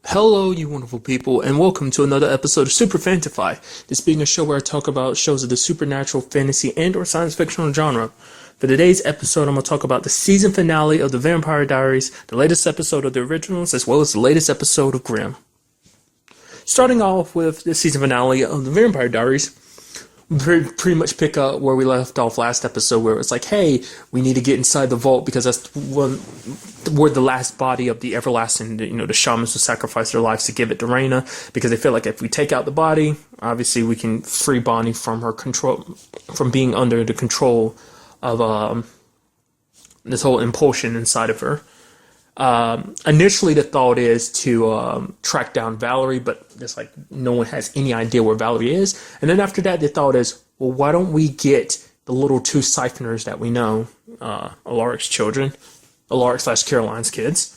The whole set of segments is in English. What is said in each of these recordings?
Hello, you wonderful people, and welcome to another episode of Super-Fanta-Fi. This being a show where I talk about shows of the supernatural, fantasy, and/or science fictional genre. For today's episode, I'm going to talk about the season finale of the Vampire Diaries, the latest episode of the originals, as well as the latest episode of Grimm. Starting off with the season finale of the Vampire Diaries, we pretty much pick up where we left off last episode, where it's like, hey, we need to get inside the vault because that's where the last body of the everlasting, the shamans will sacrifice their lives to give it to Reyna, because they feel like if we take out the body, obviously we can free Bonnie from her control, from being under the control of this whole impulsion inside of her. Initially the thought is to track down Valerie, but it's like no one has any idea where Valerie is. And then after that, the thought is, well, why don't we get the little two siphoners that we know, Alaric's children, Alaric/Caroline's kids.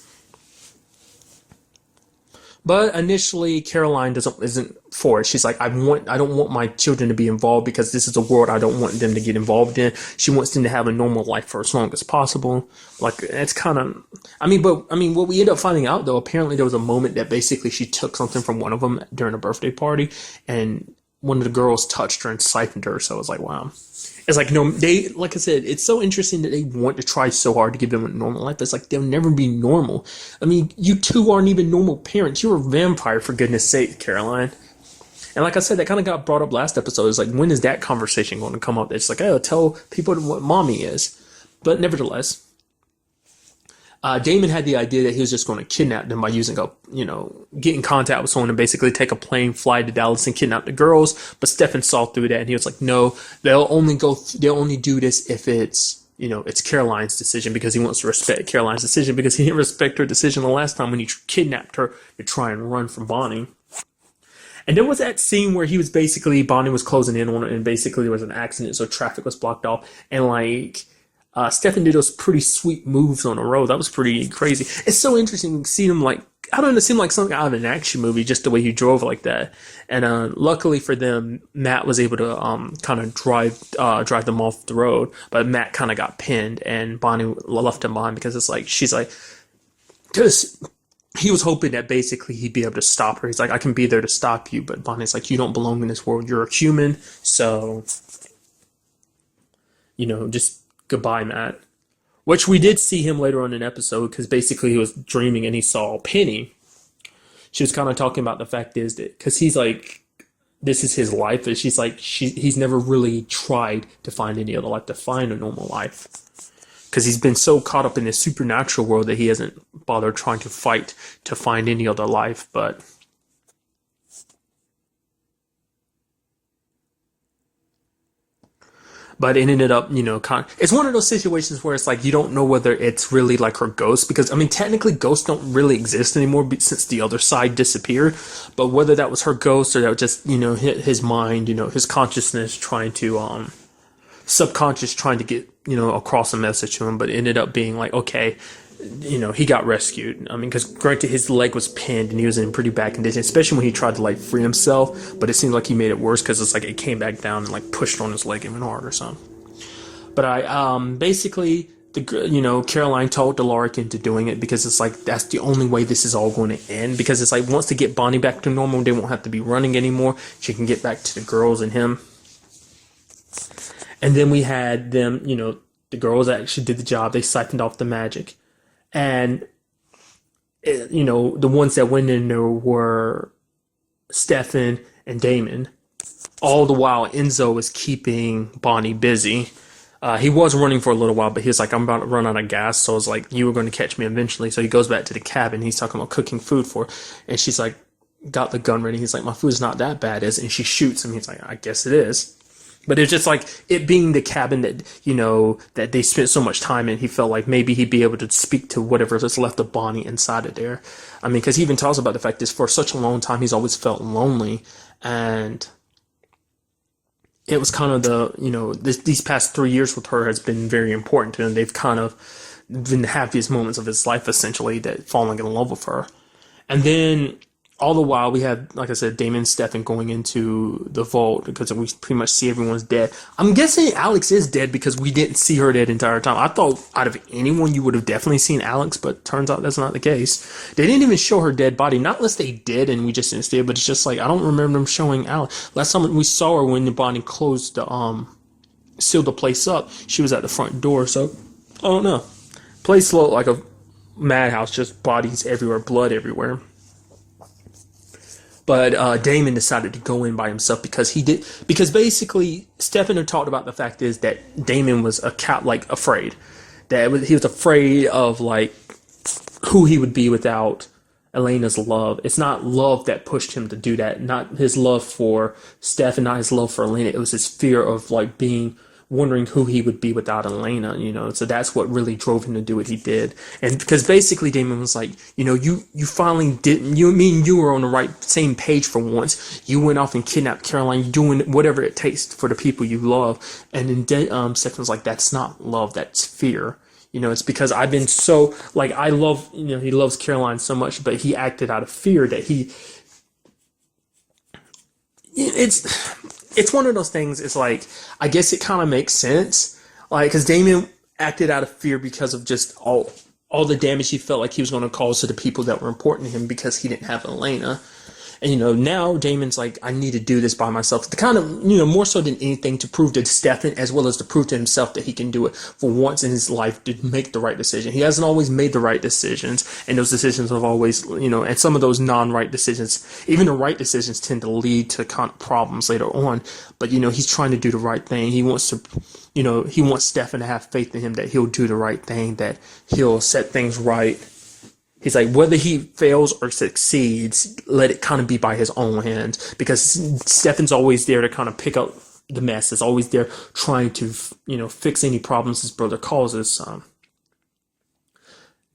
But initially, Caroline isn't for it. She's like, I don't want my children to be involved because this is a world I don't want them to get involved in. She wants them to have a normal life for as long as possible. Like, it's kind of, what we end up finding out, though, apparently there was a moment that basically she took something from one of them during a birthday party, and one of the girls touched her and siphoned her. So I was like, wow. It's like, no, like I said, it's so interesting that they want to try so hard to give them a normal life. It's like, they'll never be normal. I mean, you two aren't even normal parents. You're a vampire, for goodness sake, Caroline. And like I said, that kind of got brought up last episode. It's like, when is that conversation going to come up? It's like, oh, tell people what mommy is. But nevertheless, Damon had the idea that he was just going to kidnap them by using get in contact with someone and basically take a plane, fly to Dallas and kidnap the girls. But Stefan saw through that, and he was like, no, they'll only do this if it's Caroline's decision, because he wants to respect Caroline's decision, because he didn't respect her decision the last time when he kidnapped her to try and run from Bonnie. And there was that scene where Bonnie was closing in on it, and basically there was an accident, so traffic was blocked off, and Stefan did those pretty sweet moves on the road. That was pretty crazy. It's so interesting to see him it seemed like something out of an action movie, just the way he drove like that. And luckily for them, Matt was able to kind of drive them off the road, but Matt kind of got pinned, and Bonnie left him behind, because because he was hoping that basically he'd be able to stop her. He's like, I can be there to stop you, but Bonnie's like, you don't belong in this world. You're a human, so just goodbye, Matt. Which we did see him later on in an episode, because basically he was dreaming and he saw Penny. She was kind of talking about the fact is that, because he's like, this is his life, and she's like, he's never really tried to find any other life, to find a normal life. Because he's been so caught up in this supernatural world that he hasn't bothered trying to fight to find any other life, but it ended up, it's one of those situations where it's like, you don't know whether it's really like her ghost, because, technically ghosts don't really exist anymore since the other side disappeared, but whether that was her ghost or that was just, his mind, his consciousness trying to, subconscious trying to get, across a message to him, but it ended up being like, okay, he got rescued. Because granted, his leg was pinned and he was in pretty bad condition, especially when he tried to free himself. But it seemed like he made it worse, because it's like it came back down and pushed on his leg even harder or something. But basically, Caroline talked Alaric into doing it, because it's like that's the only way this is all going to end. Because it's like, once they get Bonnie back to normal, they won't have to be running anymore. She can get back to the girls and him. And then we had them, the girls actually did the job. They siphoned off the magic. And, the ones that went in there were Stefan and Damon. All the while, Enzo was keeping Bonnie busy. He was running for a little while, but he was like, I'm about to run out of gas. So I was like, you were going to catch me eventually. So he goes back to the cabin. He's talking about cooking food for her. And she's like, got the gun ready. He's like, my food's not that bad, is it? And she shoots him. He's like, I guess it is. But it's just like it being the cabin that, that they spent so much time in. He felt like maybe he'd be able to speak to whatever that's left of Bonnie inside of there. Because he even talks about the fact that for such a long time, he's always felt lonely. And it was kind of these past 3 years with her has been very important to him. They've kind of been the happiest moments of his life, essentially, that falling in love with her. And then all the while we have, like I said, Damon and Stefan going into the vault because we pretty much see everyone's dead. I'm guessing Alex is dead because we didn't see her dead the entire time. I thought out of anyone you would have definitely seen Alex, but turns out that's not the case. They didn't even show her dead body, not unless they did and we just didn't see it, but it's just like I don't remember them showing Alex. Last time we saw her when the Bonnie closed the sealed the place up, she was at the front door, so I don't know. Place looked like a madhouse, just bodies everywhere, blood everywhere. But Damon decided to go in by himself because basically Stefan had talked about the fact is that Damon was afraid. He was afraid of like who he would be without Elena's love. It's not love that pushed him to do that. Not his love for Stefan, not his love for Elena. It was his fear of like wondering who he would be without Elena, so that's what really drove him to do what he did. And because basically Damon was like, you finally didn't, you were on the same page for once. You went off and kidnapped Caroline. You're doing whatever it takes for the people you love. And then Stefan was like, that's not love, that's fear. It's because I've been so, like, I love, he loves Caroline so much, but he acted out of fear that it's one of those things. It's like, I guess it kind of makes sense, like, because Damon acted out of fear because of just all the damage he felt like he was going to cause to the people that were important to him because he didn't have Elena. And, now Damon's like, I need to do this by myself. The kind of, more so than anything to prove to Stefan as well as to prove to himself that he can do it for once in his life to make the right decision. He hasn't always made the right decisions, and those decisions have always, and some of those non-right decisions, even the right decisions tend to lead to kind of problems later on. But, he's trying to do the right thing. He wants to, he wants Stefan to have faith in him that he'll do the right thing, that he'll set things right. He's like, whether he fails or succeeds, let it kind of be by his own hands. Because Stefan's always there to kind of pick up the mess. Is always there trying to, fix any problems his brother causes.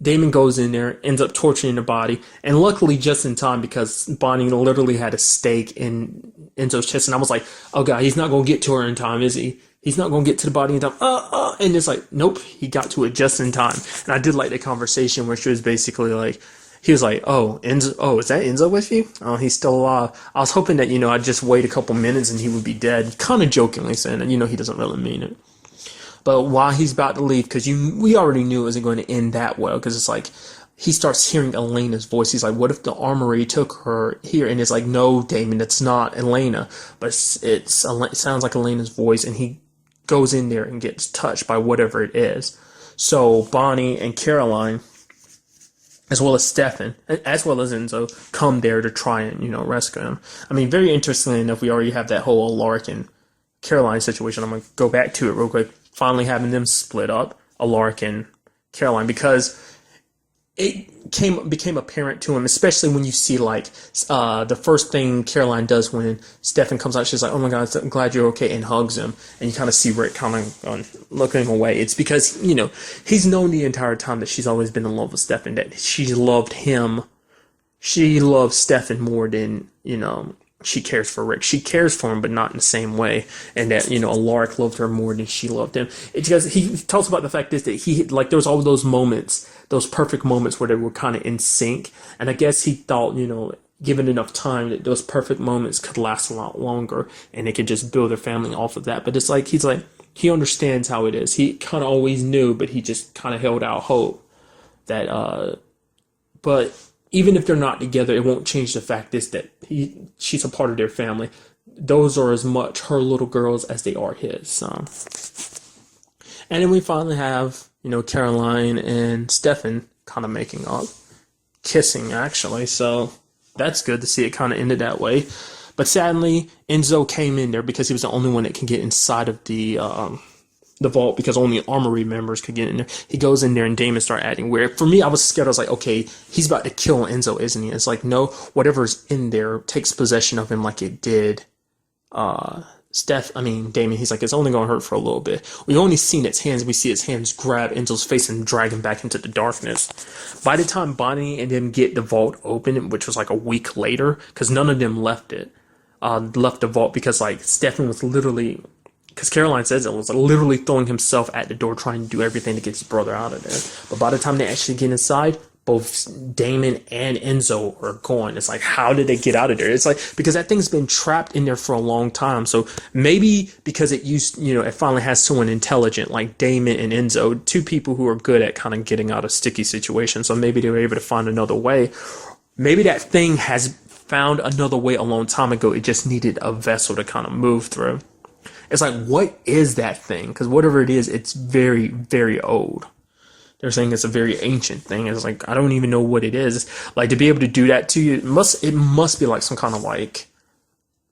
Damon goes in there, ends up torturing the body. And luckily just in time because Bonnie literally had a stake in Enzo's chest. And I was like, oh God, he's not going to get to her in time, is he? He's not going to get to the body in time. And it's like, nope, he got to it just in time. And I did like the conversation where she was basically like, he was like, oh, Enzo, is that Enzo with you? Oh, he's still alive. I was hoping that, I'd just wait a couple minutes and he would be dead. Kind of jokingly saying it, he doesn't really mean it. But while he's about to leave, because we already knew it wasn't going to end that well, because it's like, he starts hearing Elena's voice. He's like, what if the armory took her here? And it's like, no, Damon, it's not Elena. But it sounds like Elena's voice, and he goes in there and gets touched by whatever it is. So Bonnie and Caroline, as well as Stefan, as well as Enzo, come there to try and, rescue him. I mean, very interestingly enough, we already have that whole Alaric and Caroline situation. I'm going to go back to it real quick. Finally having them split up, Alaric and Caroline, because it became apparent to him, especially when you see like the first thing Caroline does when Stefan comes out, she's like, oh my God, I'm glad you're okay, and hugs him, and you kind of see Rick kind of looking away. It's because he's known the entire time that she's always been in love with Stefan, that she loved him, she loves Stefan more than she cares for Rick. She cares for him, but not in the same way. And that, Alaric loved her more than she loved him. It's because he talks about the fact is that there was all those moments, those perfect moments where they were kind of in sync. And I guess he thought, given enough time, that those perfect moments could last a lot longer and they could just build their family off of that. But it's like, he understands how it is. He kind of always knew, but he just kind of held out hope that, but even if they're not together, it won't change the fact is that she's a part of their family. Those are as much her little girls as they are his. And then we finally have, Caroline and Stefan kind of making up. Kissing, actually. So that's good to see it kind of ended that way. But sadly, Enzo came in there because he was the only one that can get inside of the vault, because only armory members could get in there. He goes in there and Damon started acting weird. For me, I was scared. I was like, okay, he's about to kill Enzo, isn't he? It's like, no, whatever's in there takes possession of him like it did Damon. He's like, it's only going to hurt for a little bit. We've only seen its hands. We see its hands grab Enzo's face and drag him back into the darkness. By the time Bonnie and them get the vault open, which was like a week later, because none of them left the vault, because like Stefan was literally, because Caroline says it, was literally throwing himself at the door trying to do everything to get his brother out of there. But by the time they actually get inside, both Damon and Enzo are gone. It's like, how did they get out of there? It's like, because that thing's been trapped in there for a long time. So maybe because it finally has someone intelligent like Damon and Enzo, two people who are good at kind of getting out of sticky situations. So maybe they were able to find another way. Maybe that thing has found another way a long time ago. It just needed a vessel to kind of move through. It's like, what is that thing? Because whatever it is, it's very, very old. They're saying it's a very ancient thing. It's like, I don't even know what it is. Like, to be able to do that to you, it must be like some kind of like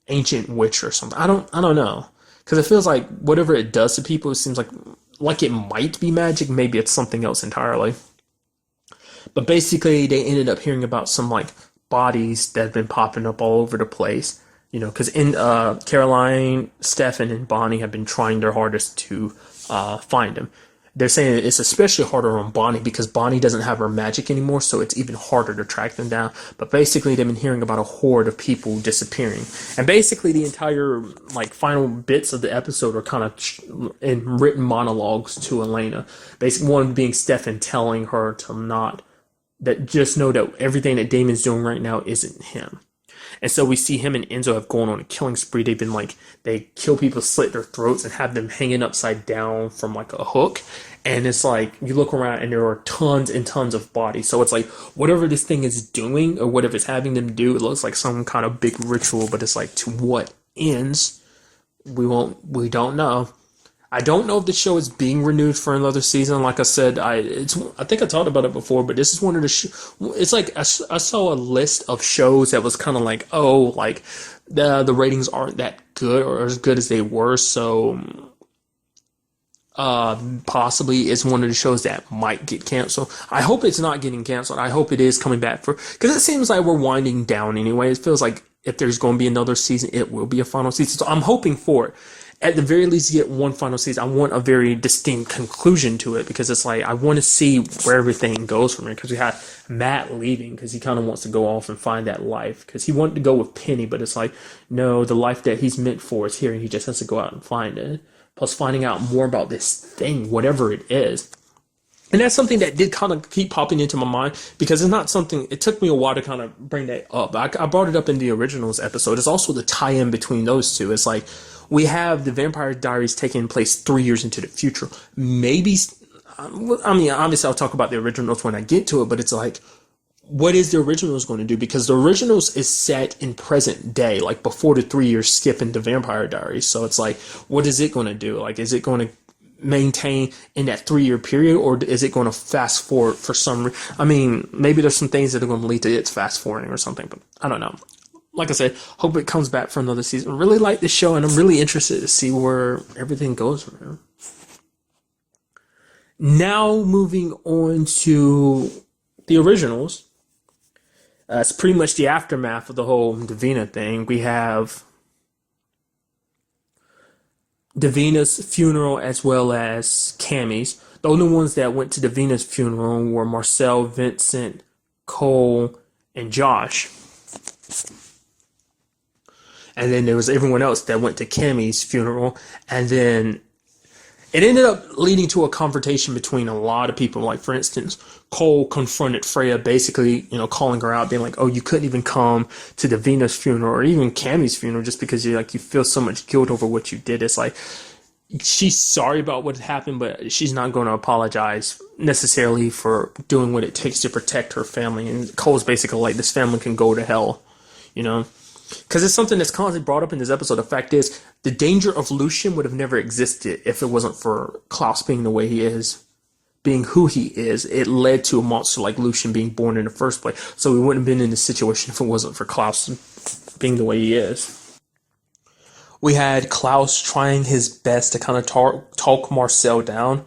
ancient witch or something. I don't know. Because it feels like whatever it does to people, it seems like it might be magic. Maybe it's something else entirely. But basically, they ended up hearing about some like bodies that have been popping up all over the place. Because Caroline, Stefan, and Bonnie have been trying their hardest to find him. They're saying it's especially harder on Bonnie because Bonnie doesn't have her magic anymore, so it's even harder to track them down. But basically, they've been hearing about a horde of people disappearing. And basically, the entire like final bits of the episode are kind of in written monologues to Elena. Basically, one being Stefan telling her just know that everything that Damon's doing right now isn't him. And so we see him and Enzo have gone on a killing spree. They've been like, they kill people, slit their throats, and have them hanging upside down from like a hook. And it's like, you look around and there are tons and tons of bodies. So it's like, whatever this thing is doing or whatever it's having them do, it looks like some kind of big ritual, but it's like, to what ends? We don't know. I don't know if the show is being renewed for another season. Like I said, I think I talked about it before, but this is one of the it's like I saw a list of shows that was kind of like, oh, like the ratings aren't that good or as good as they were, so possibly it's one of the shows that might get canceled. I hope it's not getting canceled. I hope it is coming back because it seems like we're winding down anyway. It feels like if there's going to be another season, it will be a final season. So I'm hoping for it. At the very least, get one final season. I want a very distinct conclusion to it because it's like, I want to see where everything goes from here. Because we had Matt leaving because he kind of wants to go off and find that life. Because he wanted to go with Penny, but it's like, no, the life that he's meant for is here and he just has to go out and find it. Plus finding out more about this thing, whatever it is. And that's something that did kind of keep popping into my mind because it's not something, it took me a while to kind of bring that up. I brought it up in the originals episode. It's also the tie-in between those two. It's like, we have the Vampire Diaries taking place 3 years into the future. Maybe, I mean, obviously I'll talk about the originals when I get to it, but it's like, what is the originals going to do? Because the originals is set in present day, like before the 3 year skip into Vampire Diaries. So it's like, what is it going to do? Like, is it going to maintain in that 3 year period, or is it going to fast forward for some I mean, maybe there's some things that are going to lead to its fast forwarding or something, but I don't know. Like I said, hope it comes back for another season. I really like this show, and I'm really interested to see where everything goes from here. Now, moving on to the originals. It's pretty much the aftermath of the whole Davina thing. We have Davina's funeral as well as Cammy's. The only ones that went to Davina's funeral were Marcel, Vincent, Cole, and Josh. And then there was everyone else that went to Cammy's funeral. And then it ended up leading to a confrontation between a lot of people. Like, for instance, Cole confronted Freya, basically, calling her out, being like, oh, you couldn't even come to Davina's funeral or even Cammy's funeral just because you feel so much guilt over what you did. It's like, she's sorry about what happened, but she's not going to apologize necessarily for doing what it takes to protect her family. And Cole's basically like, this family can go to hell, Because it's something that's constantly brought up in this episode. The fact is, the danger of Lucian would have never existed if it wasn't for Klaus being the way he is, being who he is. It led to a monster like Lucian being born in the first place. So we wouldn't have been in this situation if it wasn't for Klaus being the way he is. We had Klaus trying his best to kind of talk Marcel down.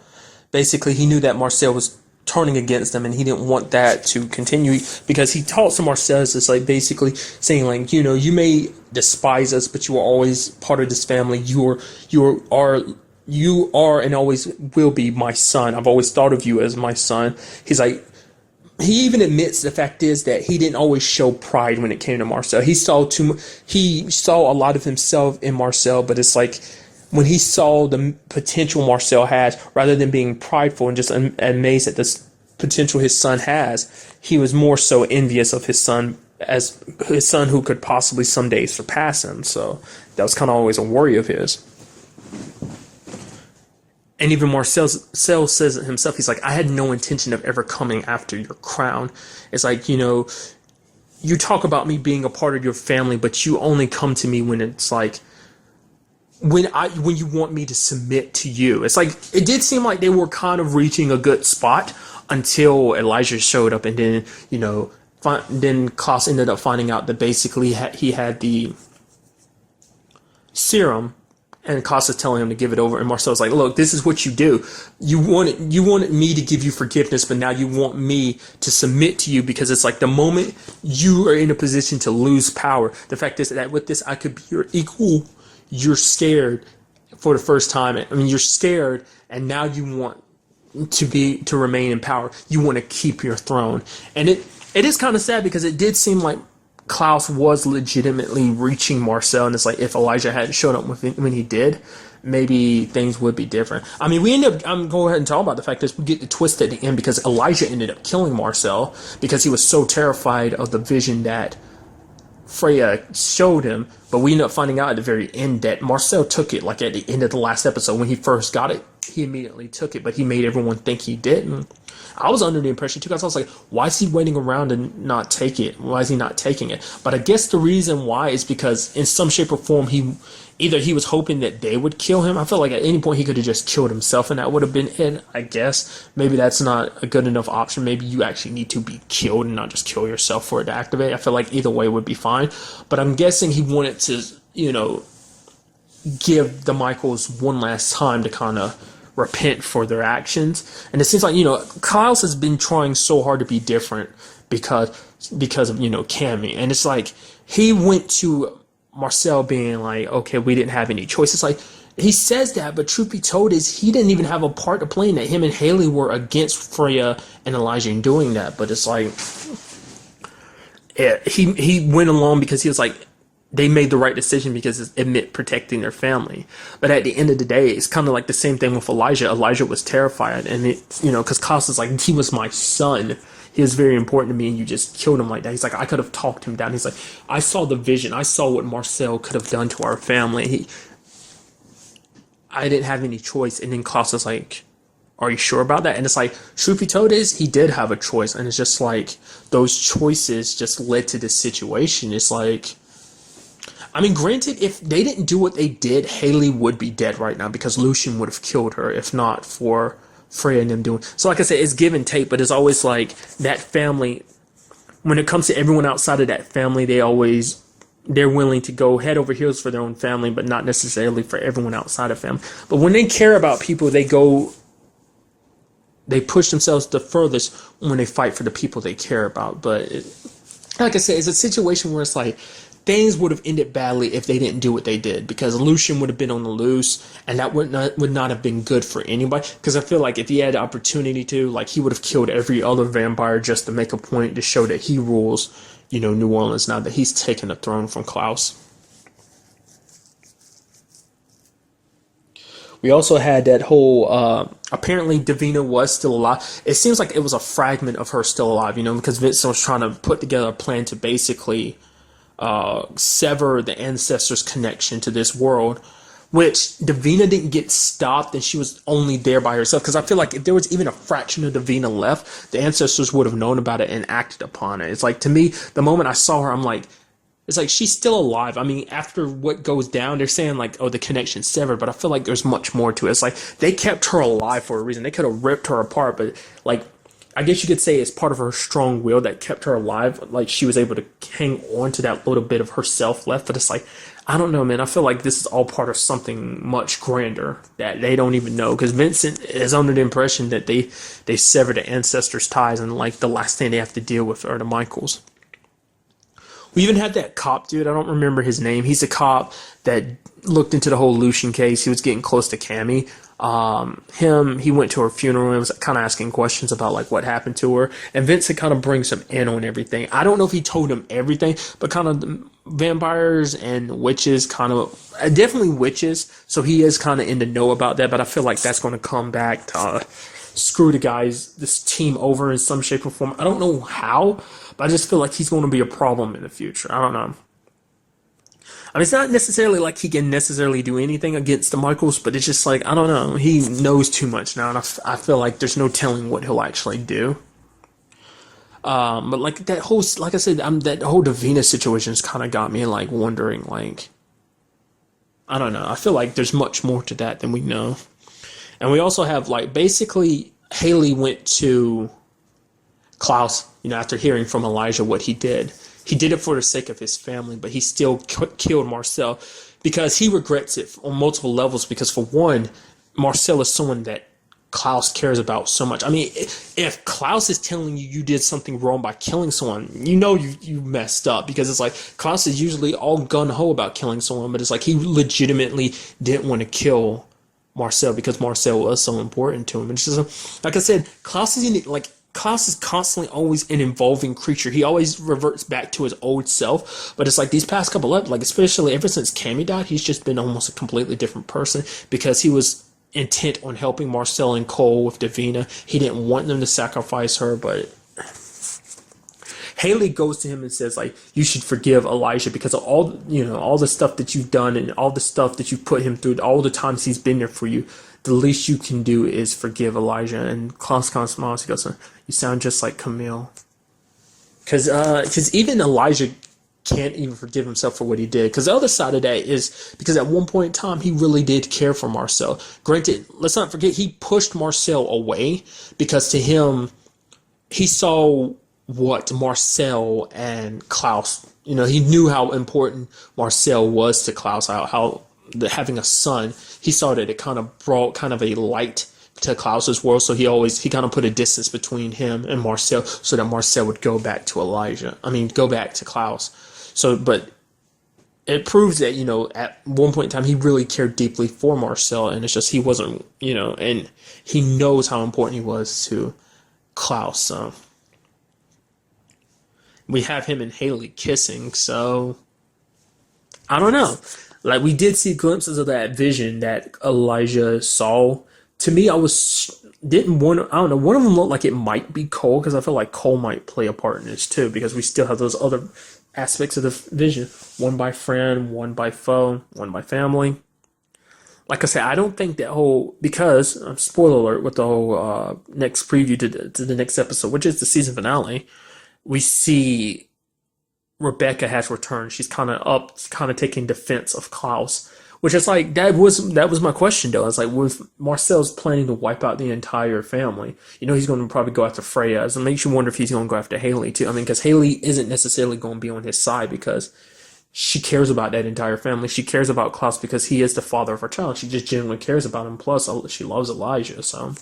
Basically, he knew that Marcel was turning against them, and he didn't want that to continue because he talks to Marcel as like basically saying like, you may despise us, but you are always part of this family. You are and always will be my son. I've always thought of you as my son. He's like, he even admits the fact is that he didn't always show pride when it came to Marcel. He saw a lot of himself in Marcel, but it's like, when he saw the potential Marcel has, rather than being prideful and just amazed at potential his son has, he was more so envious of his son as his son who could possibly someday surpass him. So that was kind of always a worry of his. And even Marcel says it himself. He's like, I had no intention of ever coming after your crown. It's like, you talk about me being a part of your family, but you only come to me when it's like, when you want me to submit to you. It's like, it did seem like they were kind of reaching a good spot until Elijah showed up, and then, then Klaus ended up finding out that basically he had the serum, and Klaus is telling him to give it over, and Marcel's like, look, this is what you do. You wanted me to give you forgiveness, but now you want me to submit to you, because it's like the moment you are in a position to lose power, the fact is that with this, I could be your equal. You're scared for the first time. I mean, you're scared, and now you want to remain in power. You want to keep your throne. And it is kind of sad, because it did seem like Klaus was legitimately reaching Marcel, and it's like if Elijah hadn't shown up when he did, maybe things would be different. I mean, we end up, I'm go ahead and talk about the fact that we get the twist at the end, because Elijah ended up killing Marcel because he was so terrified of the vision that Freya showed him. But we end up finding out at the very end that Marcel took it, like at the end of the last episode when he first got it, he immediately took it, but he made everyone think he didn't. I was under the impression too, because I was like, why is he waiting around and not take it? Why is he not taking it? But I guess the reason why is because in some shape or form, he was hoping that they would kill him. I feel like at any point he could have just killed himself, and that would have been it, I guess. Maybe that's not a good enough option. Maybe you actually need to be killed and not just kill yourself for it to activate. I feel like either way would be fine. But I'm guessing he wanted to, give the Michaels one last time to kind of repent for their actions. And it seems like, Klaus has been trying so hard to be different because of, Cammy. And it's like, he went to Marcel being like, okay, we didn't have any choice. It's like, he says that, but truth be told is he didn't even have a part to play in that. Him and Haley were against Freya and Elijah in doing that. But it's like, he went along because he was like, they made the right decision because it meant protecting their family. But at the end of the day, it's kind of like the same thing with Elijah. Elijah was terrified, and because Klaus is like, he was my son. He was very important to me, and you just killed him like that. He's like, I could have talked him down. He's like, I saw the vision. I saw what Marcel could have done to our family. I didn't have any choice. And then Klaus is like, are you sure about that? And it's like, truth be told is, he did have a choice. And it's just like, those choices just led to this situation. It's like, I mean, granted, if they didn't do what they did, Haley would be dead right now, because Lucian would have killed her if not for Freya and them doing. So like I said, it's give and take, but it's always like that family, when it comes to everyone outside of that family, they're willing to go head over heels for their own family, but not necessarily for everyone outside of family. But when they care about people, they push themselves the furthest when they fight for the people they care about. But like I said, it's a situation where it's like, things would have ended badly if they didn't do what they did, because Lucian would have been on the loose, and that would not have been good for anybody. Because I feel like if he had the opportunity to, like, he would have killed every other vampire just to make a point to show that he rules, New Orleans, now that he's taken the throne from Klaus. We also had that whole, apparently Davina was still alive. It seems like it was a fragment of her still alive, because Vince was trying to put together a plan to basically sever the ancestors' connection to this world, which Davina didn't get stopped, and she was only there by herself. Because I feel like if there was even a fraction of Davina left, the ancestors would have known about it and acted upon it. It's like, to me, the moment I saw her, I'm like, it's like, she's still alive. I mean, after what goes down, they're saying like, oh, the connection's severed, but I feel like there's much more to it. It's like, they kept her alive for a reason. They could have ripped her apart, but like, I guess you could say it's part of her strong will that kept her alive. Like, she was able to hang on to that little bit of herself left. But it's like, I don't know, man. I feel like this is all part of something much grander that they don't even know. Because Vincent is under the impression that they severed the ancestors' ties, and like the last thing they have to deal with are the Michaels. We even had that cop dude. I don't remember his name. He's a cop that looked into the whole Lucian case. He was getting close to Cammy. He went to her funeral and was kind of asking questions about like what happened to her, and Vincent kind of brings him in on everything. I don't know if he told him everything, but kind of vampires and witches, definitely witches, so he is kind of in the know about that. But I feel like that's going to come back to screw this team over in some shape or form. I don't know how, but I just feel like he's going to be a problem in the future. I don't know. I mean, it's not necessarily like he can necessarily do anything against the Michaels, but it's just like, I don't know. He knows too much now, and I feel like there's no telling what he'll actually do. But like that whole, like I said, that whole Davina situation has kind of got me like wondering, like, I don't know. I feel like there's much more to that than we know. And we also have like basically Haley went to Klaus, after hearing from Elijah what he did. He did it for the sake of his family, but he still killed Marcel because he regrets it on multiple levels. Because for one, Marcel is someone that Klaus cares about so much. I mean, if Klaus is telling you did something wrong by killing someone, you messed up, because it's like Klaus is usually all gun-ho about killing someone, but it's like he legitimately didn't want to kill Marcel because Marcel was so important to him. And it's just, like I said, Klaus is constantly always an evolving creature. He always reverts back to his old self. But it's like these past couple of, like especially ever since Cammy died, he's just been almost a completely different person, because he was intent on helping Marcel and Cole with Davina. He didn't want them to sacrifice her, but Haley goes to him and says, like, you should forgive Elijah because of all the stuff that you've done and all the stuff that you've put him through, all the times he's been there for you. The least you can do is forgive Elijah. And Klaus kind of smiles. He goes, you sound just like Camille. Because even Elijah can't even forgive himself for what he did. Because the other side of that is because at one point in time, he really did care for Marcel. Granted, let's not forget, he pushed Marcel away because to him, he saw what Marcel and Klaus, he knew how important Marcel was to Klaus, how having a son, he saw that it kind of brought kind of a light to Klaus's world, so he kind of put a distance between him and Marcel so that Marcel would go back to Klaus. So, but it proves that, at one point in time, he really cared deeply for Marcel, and it's just he wasn't, and he knows how important he was to Klaus. So we have him and Haley kissing, so I don't know. Like, we did see glimpses of that vision that Elijah saw. To me, I don't know, one of them looked like it might be Cole, because I feel like Cole might play a part in this too, because we still have those other aspects of the vision. One by friend, one by foe, one by family. Like I said, I don't think that whole, because, spoiler alert with the whole next preview to the next episode, which is the season finale, we see Rebecca has returned. She's kind of taking defense of Klaus, which is like, that was my question though. I was like, with Marcel's planning to wipe out the entire family, he's going to probably go after Freya. So it makes you wonder if he's going to go after Haley too. I mean, because Haley isn't necessarily going to be on his side because she cares about that entire family. She cares about Klaus because he is the father of her child. She just genuinely cares about him. Plus, she loves Elijah. So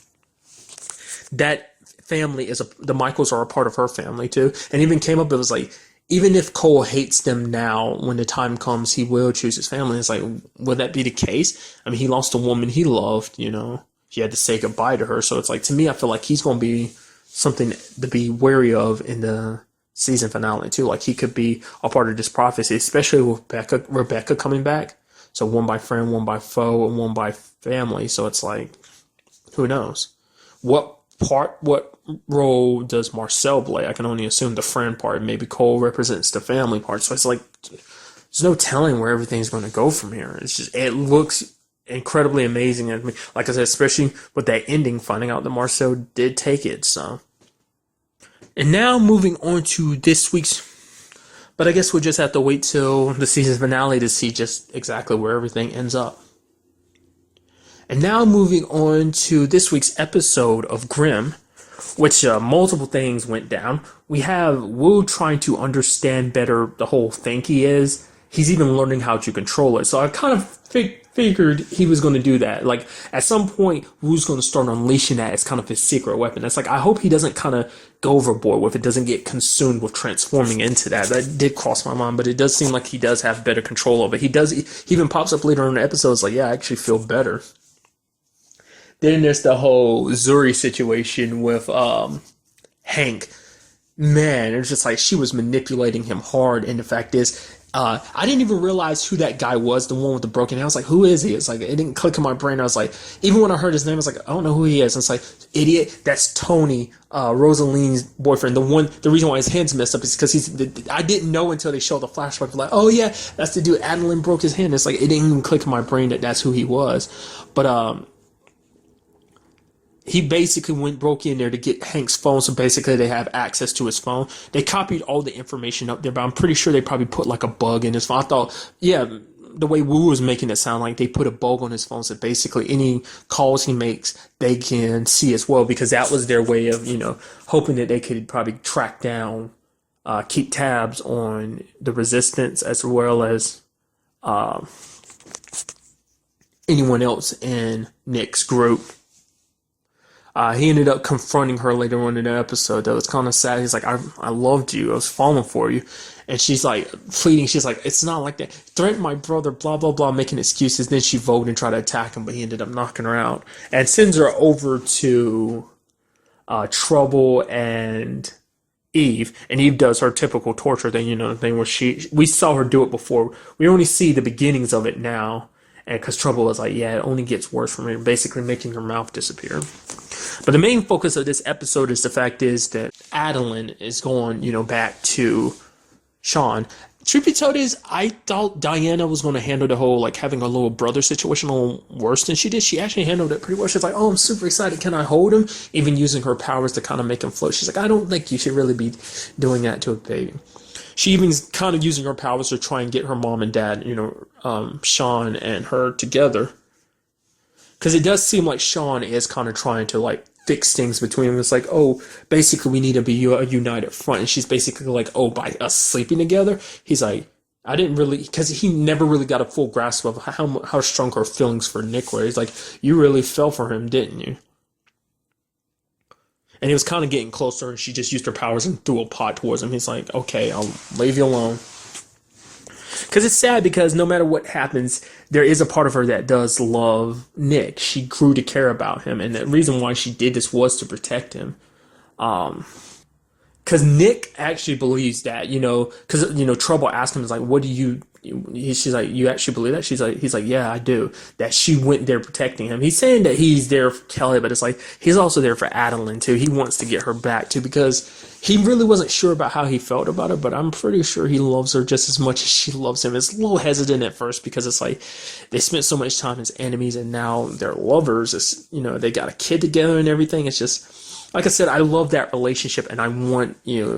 that family the Michaels are a part of her family too. And even came up, it was like, even if Cole hates them now, when the time comes, he will choose his family. It's like, would that be the case? I mean, he lost a woman he loved, He had to say goodbye to her. So it's like, to me, I feel like he's going to be something to be wary of in the season finale too. Like, he could be a part of this prophecy, especially with Rebecca coming back. So one by friend, one by foe, and one by family. So it's like, who knows? What role does Marcel play? I can only assume the friend part. Maybe Cole represents the family part. So it's like, there's no telling where everything's going to go from here. It looks incredibly amazing. I mean, like I said, especially with that ending, finding out that Marcel did take it. So, and now moving on to this week's, but I guess we'll just have to wait till the season finale to see just exactly where everything ends up. And now moving on to this week's episode of Grimm, which multiple things went down. We have Wu trying to understand better the whole thing he is. He's even learning how to control it. So I kind of figured he was going to do that. Like, at some point, Wu's going to start unleashing that as kind of his secret weapon. It's like, I hope he doesn't kind of go overboard with it, doesn't get consumed with transforming into that. That did cross my mind, but it does seem like he does have better control of it. He even pops up later in the episode. It's like, yeah, I actually feel better. Then there's the whole Zuri situation with Hank. Man, it's just like she was manipulating him hard. And the fact is, I didn't even realize who that guy was, the one with the broken hand. I was like, who is he? It's like, it didn't click in my brain. I was like, even when I heard his name, I was like, I don't know who he is. And it's like, idiot, that's Tony, Rosaline's boyfriend. The reason why his hand's messed up is because I didn't know until they showed the flashback. Like, oh yeah, that's the dude. Adeline broke his hand. It's like, it didn't even click in my brain that that's who he was. But, he basically broke in there to get Hank's phone, so basically they have access to his phone. They copied all the information up there, but I'm pretty sure they probably put like a bug in his phone. I thought, yeah, the way Wu was making it sound like they put a bug on his phone, so basically any calls he makes, they can see as well, because that was their way of, hoping that they could probably track down, keep tabs on the resistance as well as anyone else in Nick's group. He ended up confronting her later on in the episode, though. It's kind of sad. He's like, I loved you. I was falling for you. And she's like, pleading. She's like, it's not like that. Threatened my brother, blah, blah, blah, making excuses. Then she voted and tried to attack him, but he ended up knocking her out. And sends her over to Trouble and Eve. And Eve does her typical torture thing, the thing where we saw her do it before. We only see the beginnings of it now. And because Trouble was like, yeah, it only gets worse from here, basically making her mouth disappear. But the main focus of this episode is the fact is that Adeline is going, back to Sean. Truth be told is, I thought Diana was going to handle the whole, like, having a little brother situation a little worse than she did. She actually handled it pretty well. She's like, oh, I'm super excited. Can I hold him? Even using her powers to kind of make him float. She's like, I don't think you should really be doing that to a baby. She even's kind of using her powers to try and get her mom and dad, Sean and her together. Because it does seem like Sean is kind of trying to, like, fix things between them. It's like, oh, basically we need to be a united front. And she's basically like, oh, by us sleeping together? He's like, I didn't really, because he never really got a full grasp of how strong her feelings for Nick were. He's like, you really fell for him, didn't you? And he was kind of getting closer, and she just used her powers and threw a pot towards him. He's like, okay, I'll leave you alone. Because it's sad, because no matter what happens, there is a part of her that does love Nick. She grew to care about him, and the reason why she did this was to protect him. Because Nick actually believes that, because, Trouble asked him, is like, what do you... She's like, you actually believe that? He's like, yeah, I do. That she went there protecting him. He's saying that he's there for Kelly, but it's like, he's also there for Adeline, too. He wants to get her back, too, because he really wasn't sure about how he felt about her, but I'm pretty sure he loves her just as much as she loves him. It's a little hesitant at first, because it's like, they spent so much time as enemies, and now they're lovers. It's, they got a kid together and everything. It's just, like I said, I love that relationship, and I want,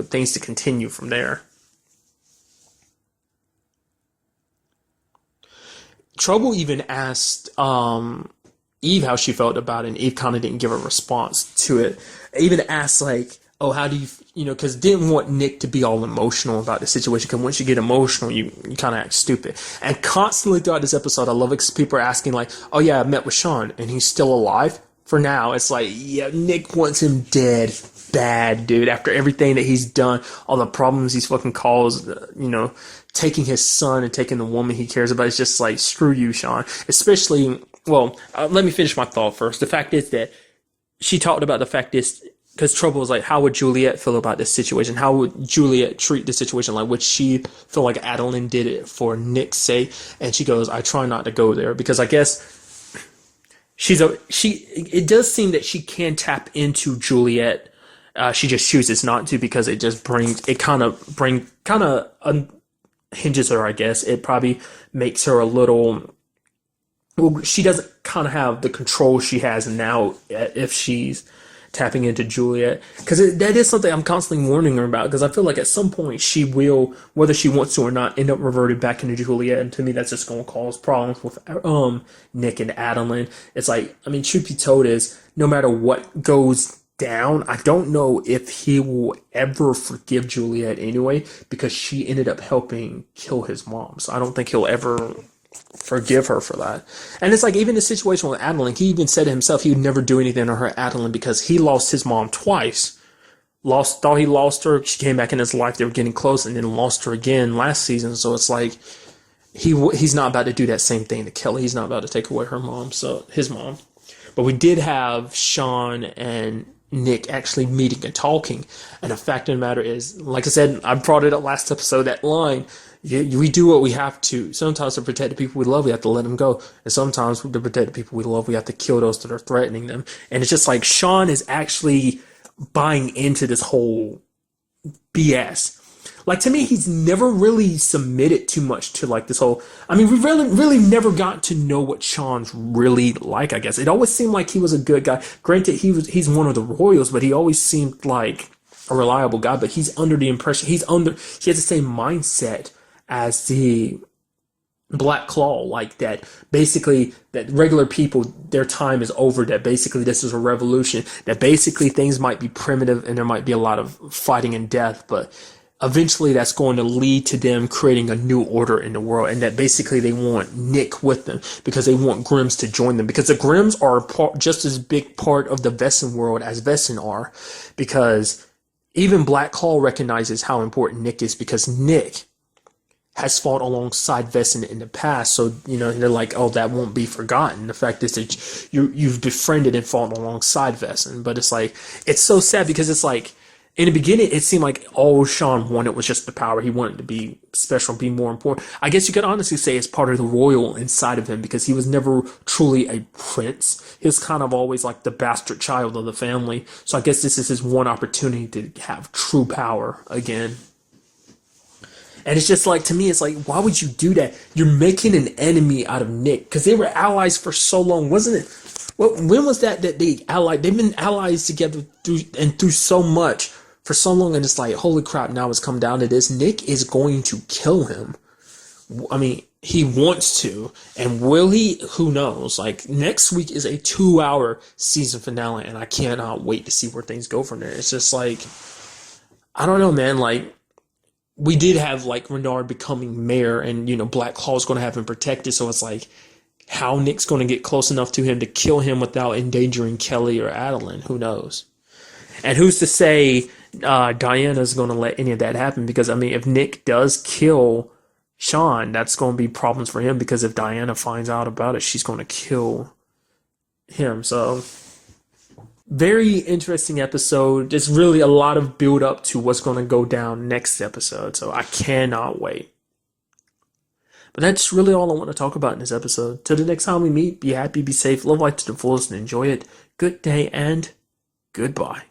things to continue from there. Trouble even asked Eve how she felt about it, and Eve kind of didn't give a response to it. Even asked, like, oh, how do you, because didn't want Nick to be all emotional about the situation, because once you get emotional, you kind of act stupid. And constantly throughout this episode, I love it because people are asking, like, oh yeah, I met with Sean, and he's still alive? For now, it's like, yeah, Nick wants him dead. Bad, dude. After everything that he's done, all the problems he's fucking caused, taking his son and taking the woman he cares about, it's just like, screw you, Sean. Especially, well, let me finish my thought first. The fact is that she talked about the fact is, because Trouble was like, how would Juliet feel about this situation? How would Juliet treat the situation? Like, would she feel like Adeline did it for Nick's sake? And she goes, I try not to go there, because I guess it does seem that she can tap into Juliet. She just chooses not to, because it just hinges her, I guess. It probably makes her a little, well, she doesn't kind of have the control she has now if she's tapping into Juliet, because that is something I'm constantly warning her about, because I feel like at some point she will, whether she wants to or not, end up reverted back into Juliet, and to me that's just going to cause problems with Nick and Adeline. It's like, I mean, truth be told is, no matter what goes down, I don't know if he will ever forgive Juliet anyway, because she ended up helping kill his mom. So I don't think he'll ever forgive her for that. And it's like, even the situation with Adeline, he even said to himself he would never do anything to her, Adeline, because he lost his mom twice. Thought he lost her, she came back in his life, they were getting close, and then lost her again last season. So it's like, he's not about to do that same thing to Kelly. He's not about to take away her mom, so his mom. But we did have Sean and Nick actually meeting and talking. And the fact of the matter is, like I said, I brought it up last episode, that line, we do what we have to. Sometimes to protect the people we love, we have to let them go. And sometimes to protect the people we love, we have to kill those that are threatening them. And it's just like Sean is actually buying into this whole BS. Like, to me, he's never really submitted too much to like this whole. I mean, we really never got to know what Sean's really like. I guess it always seemed like he was a good guy. Granted, he's one of the royals, but he always seemed like a reliable guy. But he's under the impression he has the same mindset as the Black Claw, like that basically that regular people, their time is over, that basically this is a revolution, that basically things might be primitive and there might be a lot of fighting and death, but eventually that's going to lead to them creating a new order in the world, and that basically they want Nick with them because they want Grimms to join them, because the Grimms are just as big part of the Vessin world as Vessin are, because even Black Claw recognizes how important Nick is, because Nick has fought alongside Vessin in the past. So, they're like, oh, that won't be forgotten. The fact is that you've befriended and fought alongside Vessin. But it's like, it's so sad because it's like, in the beginning, it seemed like all Sean wanted was just the power. He wanted to be special, be more important. I guess you could honestly say it's part of the royal inside of him, because he was never truly a prince. He was kind of always like the bastard child of the family. So I guess this is his one opportunity to have true power again. And it's just like, to me, it's like, why would you do that? You're making an enemy out of Nick, because they were allies for so long, wasn't it? Well, when was that they allied? They've been allies together through so much for so long, and it's like, holy crap, now it's come down to this. Nick is going to kill him. I mean, he wants to, and will he? Who knows? Like, next week is a 2-hour season finale, and I cannot wait to see where things go from there. It's just like, I don't know, man, like, we did have like Renard becoming mayor, and Black Claw's going to have him protected. So it's like, how Nick's going to get close enough to him to kill him without endangering Kelly or Adeline? Who knows? And who's to say Diana's going to let any of that happen? Because I mean, if Nick does kill Sean, that's going to be problems for him. Because if Diana finds out about it, she's going to kill him. So, very interesting episode. There's really a lot of build up to what's going to go down next episode. So I cannot wait. But that's really all I want to talk about in this episode. Till the next time we meet, be happy, be safe, live life to the fullest, and enjoy it. Good day and goodbye.